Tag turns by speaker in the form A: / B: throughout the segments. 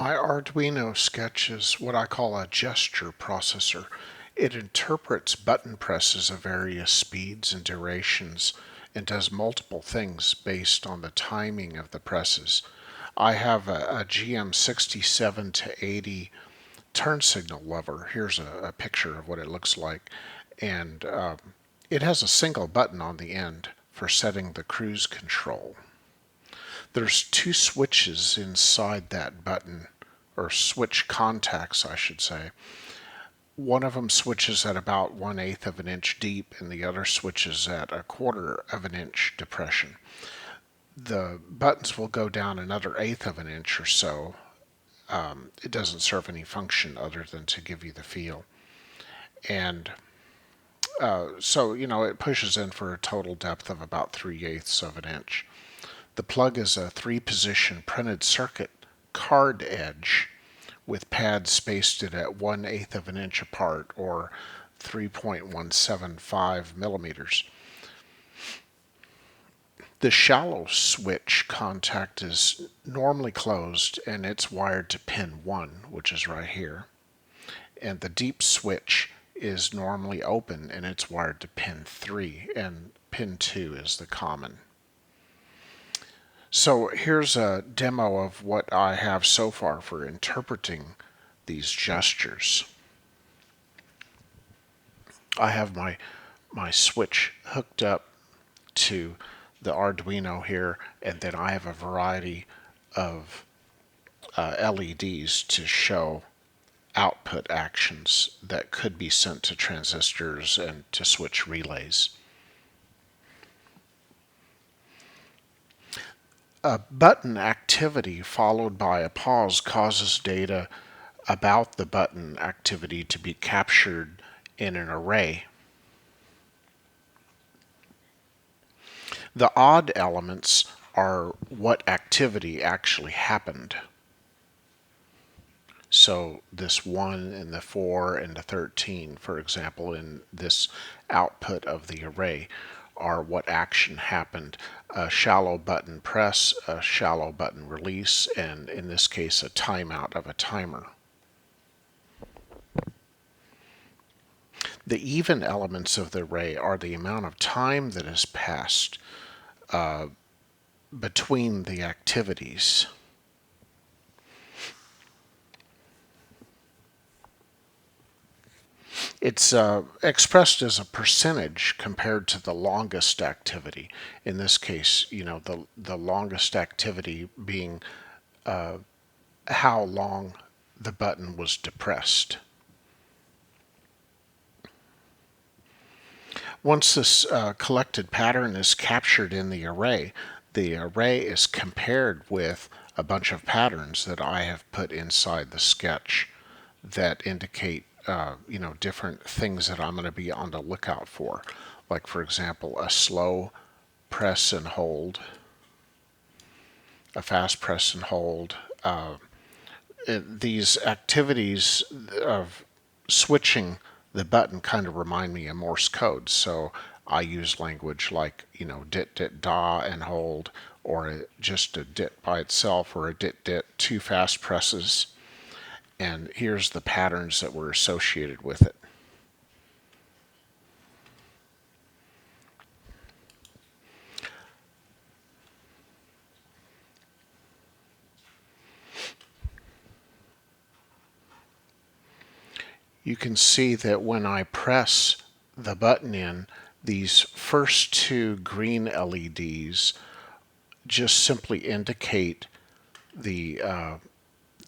A: My Arduino Sketch is what I call a gesture processor. It interprets button presses of various speeds and durations and does multiple things based on the timing of the presses. I have a GM67 to 80 turn signal lever. Here's a picture of what it looks like. And it has a single button on the end for setting the cruise control. There's two switches inside that button, or switch contacts, I should say. One of them switches at about 1/8 of an inch deep, and the other switches at 1/4 of an inch depression. The buttons will go down another 1/8 of an inch or so. It doesn't serve any function other than to give you the feel. And so, it pushes in for a total depth of about 3/8 of an inch. The plug is a 3-position printed circuit card edge with pads spaced at 1/8 of an inch apart, or 3.175 millimeters. The shallow switch contact is normally closed and it's wired to pin 1, which is right here. And the deep switch is normally open and it's wired to pin 3, and pin 2 is the common. So here's a demo of what I have so far for interpreting these gestures. I have my switch hooked up to the Arduino here, and then I have a variety of LEDs to show output actions that could be sent to transistors and to switch relays. A button activity followed by a pause causes data about the button activity to be captured in an array. The odd elements are what activity actually happened. So this 1 and the 4 and the 13, for example, in this output of the array, are what action happened: a shallow button press, a shallow button release, and in this case a timeout of a timer. The even elements of the array are the amount of time that has passed between the activities. It's expressed as a percentage compared to the longest activity. In this case, the longest activity being how long the button was depressed. Once this collected pattern is captured in the array is compared with a bunch of patterns that I have put inside the sketch that indicate different things that I'm going to be on the lookout for. Like, for example, a slow press and hold, a fast press and hold. These activities of switching the button kind of remind me of Morse code, so I use language like, dit dit da and hold, or just a dit by itself, or a dit dit, 2 fast presses. And here's the patterns that were associated with it. You can see that when I press the button in, these first 2 green LEDs just simply indicate the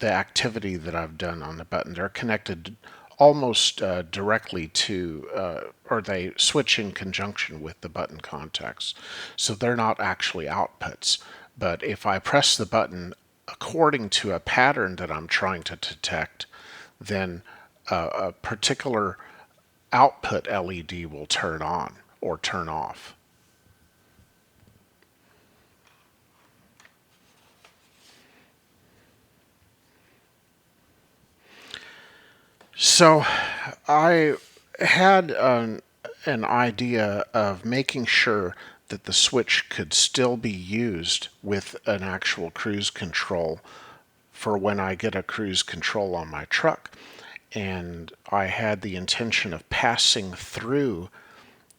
A: activity that I've done on the button. They're connected almost directly to, or they switch in conjunction with the button contacts. So they're not actually outputs. But if I press the button according to a pattern that I'm trying to detect, then a particular output LED will turn on or turn off. So I had an idea of making sure that the switch could still be used with an actual cruise control for when I get a cruise control on my truck. And I had the intention of passing through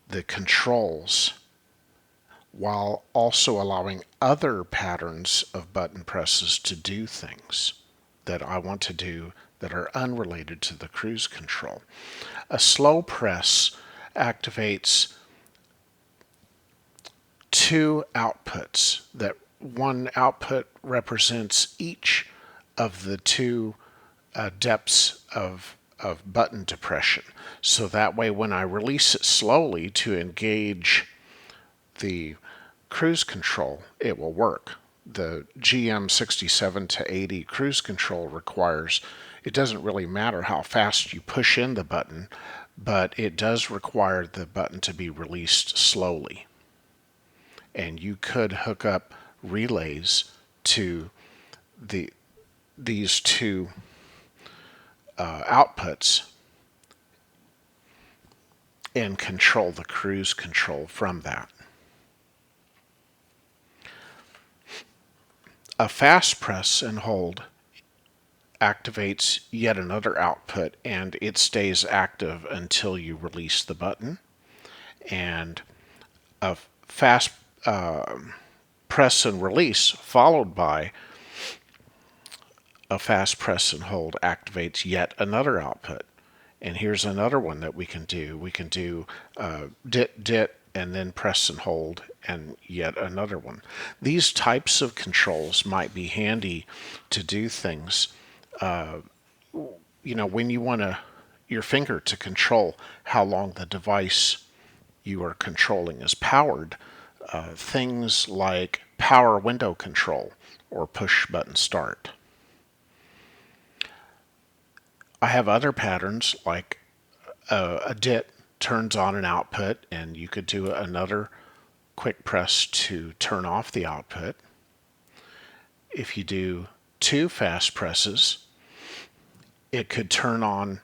A: the controls while also allowing other patterns of button presses to do things that I want to do that are unrelated to the cruise control. A slow press activates two outputs. That one output represents each of the two depths of button depression. So that way when I release it slowly to engage the cruise control, it will work. The GM 67 to 80 cruise control requires, it doesn't really matter how fast you push in the button, but it does require the button to be released slowly. And you could hook up relays to these two outputs and control the cruise control from that. A fast press and hold activates yet another output, and it stays active until you release the button. And a fast press and release followed by a fast press and hold activates yet another output. And here's another one that we can do. We can do dit dit and then press and hold, and yet another one. These types of controls might be handy to do things. When you want your finger to control how long the device you are controlling is powered, things like power window control or push button start. I have other patterns like a dit turns on an output, and you could do another quick press to turn off the output. If you do two fast presses, it could turn on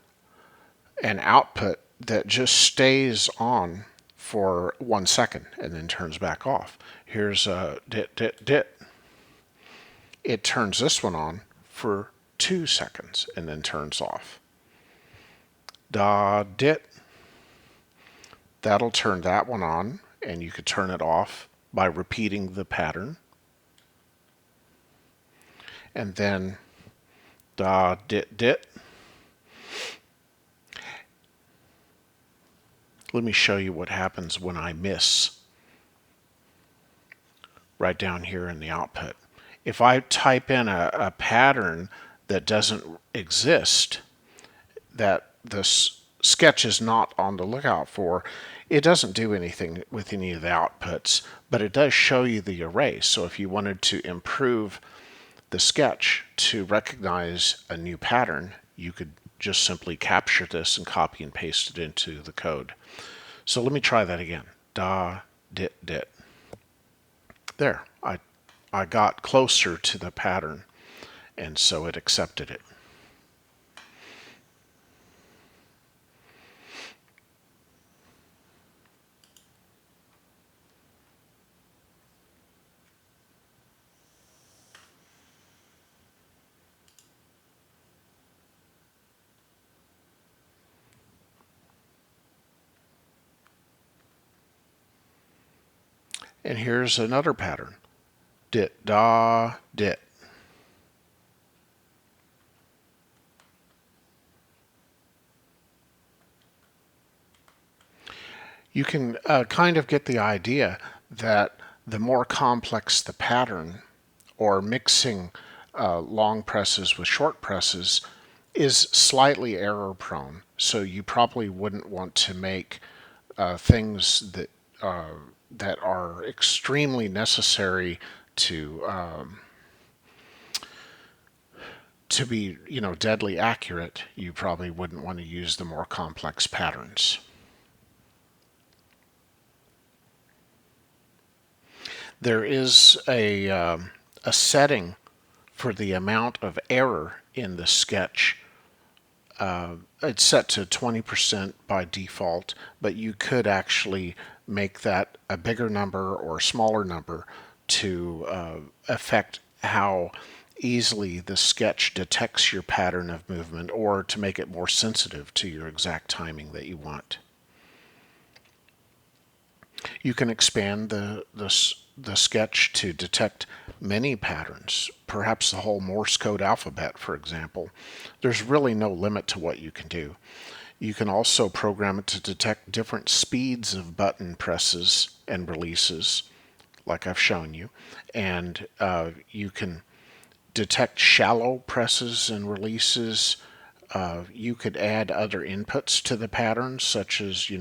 A: an output that just stays on for 1 second and then turns back off. Here's a dit dit dit. It turns this one on for 2 seconds and then turns off. Da dit. That'll turn that one on, and you could turn it off by repeating the pattern. And then da dit dit. Let me show you what happens when I miss right down here in the output. If I type in a pattern that doesn't exist, that the sketch is not on the lookout for, it doesn't do anything with any of the outputs, but it does show you the array. So if you wanted to improve the sketch to recognize a new pattern, you could just simply capture this and copy and paste it into the code. So let me try that again. Da, dit, dit. There, I got closer to the pattern, and so it accepted it. And here's another pattern. Dit, da, dit. You can kind of get the idea that the more complex the pattern, or mixing long presses with short presses, is slightly error prone. So you probably wouldn't want to make things that are extremely necessary to be, deadly accurate. You probably wouldn't want to use the more complex patterns. There is a setting for the amount of error in the sketch. It's set to 20% by default, but you could actually make that a bigger number or smaller number to affect how easily the sketch detects your pattern of movement, or to make it more sensitive to your exact timing that you want. You can expand the sketch to detect many patterns, perhaps the whole Morse code alphabet, for example. There's really no limit to what you can do. You can also program it to detect different speeds of button presses and releases, like I've shown you, and you can detect shallow presses and releases. You could add other inputs to the pattern, such as,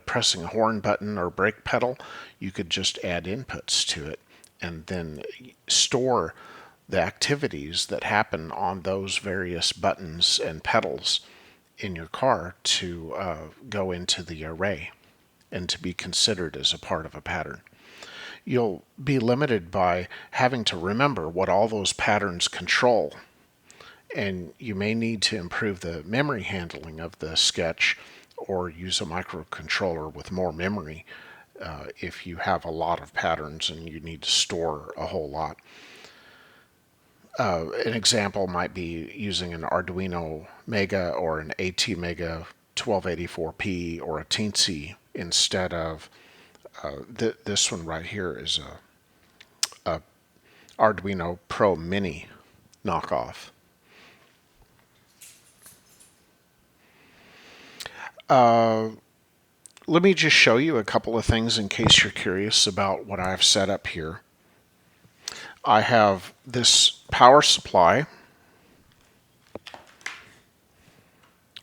A: pressing a horn button or brake pedal. You could just add inputs to it and then store the activities that happen on those various buttons and pedals in your car to go into the array and to be considered as a part of a pattern. You'll be limited by having to remember what all those patterns control, and you may need to improve the memory handling of the sketch or use a microcontroller with more memory if you have a lot of patterns and you need to store a whole lot. An example might be using an Arduino Mega or an AT Mega 1284P or a Teensy instead of this one right here is a Arduino Pro Mini knockoff. Let me just show you a couple of things in case you're curious about what I've set up here. I have this power supply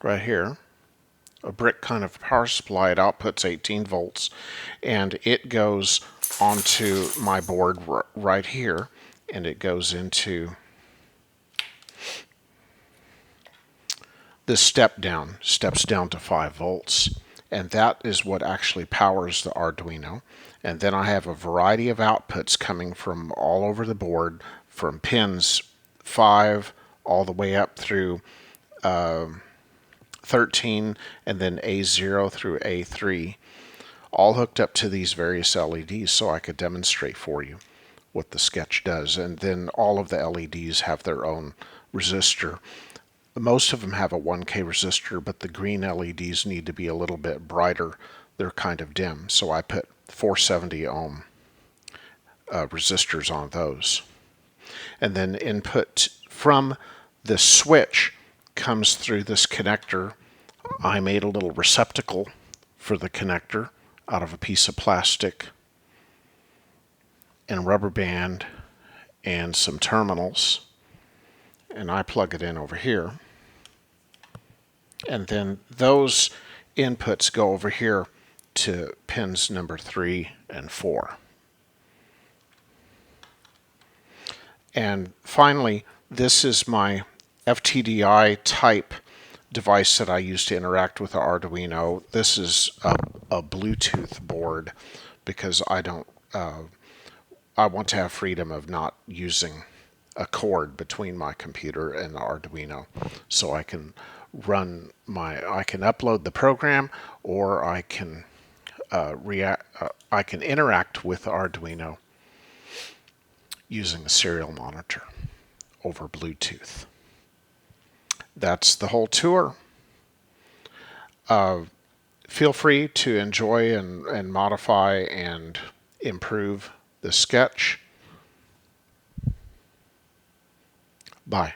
A: right here, a brick kind of power supply. It outputs 18 volts, and it goes onto my board right here, and it goes into this steps down to 5 volts, and that is what actually powers the Arduino. And then I have a variety of outputs coming from all over the board, from pins 5 all the way up through 13, and then A0 through A3, all hooked up to these various LEDs so I could demonstrate for you what the sketch does. And then all of the LEDs have their own resistor. Most of them have a 1K resistor, but the green LEDs need to be a little bit brighter. They're kind of dim, so I put 470 ohm resistors on those. And then input from the switch comes through this connector. I made a little receptacle for the connector out of a piece of plastic and rubber band and some terminals, and I plug it in over here. And then those inputs go over here to pins number 3 and 4. And finally, this is my FTDI type device that I use to interact with the Arduino. This is a Bluetooth board because I want to have freedom of not using a cord between my computer and the Arduino, so I can upload the program, or I can interact with the Arduino using a serial monitor over Bluetooth. That's the whole tour. Feel free to enjoy and modify and improve the sketch. Bye.